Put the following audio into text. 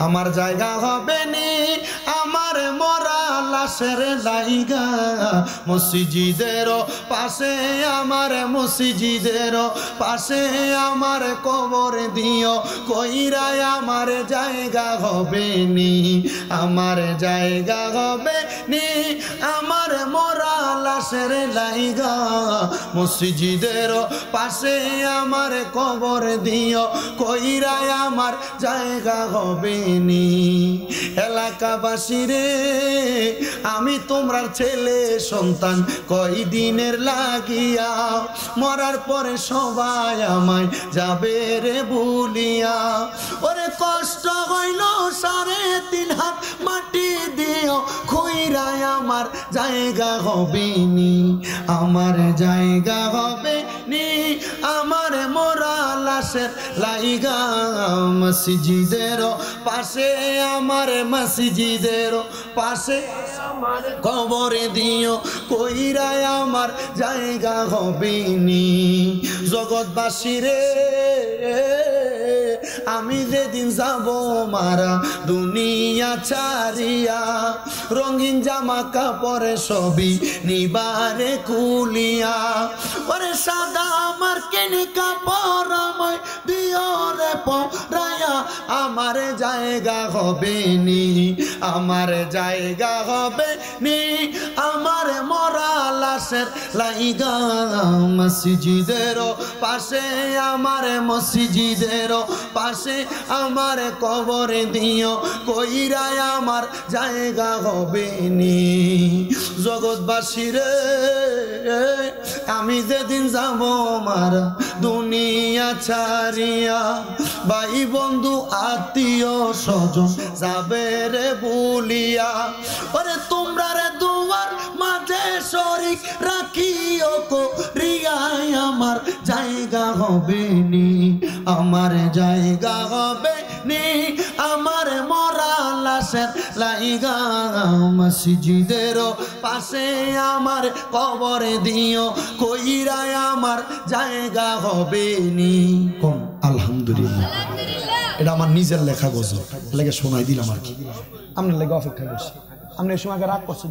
আমার জায়গা হবে নি আমার মরা লাশের লাইগা মসজিদের পাশে আমার মসজিদের পাশে আমার কবর দিও কইরা আমার জায়গা হবে নি আমার জায়গা হবে নি আমার মরা লাশের লাইগা মসজিদের পাশে আমার কবর দিও কইরা আমার জায়গা হবে নি এলাকাবাসী রে আমি তোমরার ছেলে সন্তান কয়দিনের লাগিয়া মরার পরে সবাই আমায় যাবে রে ভুলিয়া ওরে কষ্ট হইল 3.5 হাত মাটি দিও কইরা আমার জায়গা হবে নি আমার জায়গা হবে নি আমার মরা লাশের লাইগা মসজিদের পাশে আমার মসজিদের পাশে আমার কবর দিও কইরা আমার জায়গা হবে নি জগৎবাসী রে আমি যেদিন যাব মারা দুনিয়া ছাড়িয়া রঙিন জামা কাপড়ে সবই নিবারে কুলিয়া ওরে সাদা আমার কেনে কাপড় আমায় দিও রে পরায়া আমার জায়গা হবে নি আমার জায়গা হবে নি আমার মরা লাশের লাইগা মসজিদের পাশে আমার মসজিদের পাশে আমার কবর দিও কইরা আমার জায়গা হবে নি জগৎবাসী রে আমি যেদিন যাব মারা দুনিয়া ছাড়িয়া ভাই বন্ধু আত্মীয় স্বজন যাবে রে ভুলিয়া ওরে তোমরা রে দুয়ার মাঝে শরীক রাখিও করিয়াই আমার জায়গা হবে নি আমার জায়গা হবে নি আমার মরা লাশের লাইগা মসজিদের পাশে আমার কবর দিও কইরা আমার জায়গা হবে নি কোন আলহামদুলিল্লাহ এটা আমার নিজের লেখা গজল লেগে শোনাই দিলাম আর কি আপনার লেগে অপেক্ষা করছি আপনি এই সময় রাগ করছেন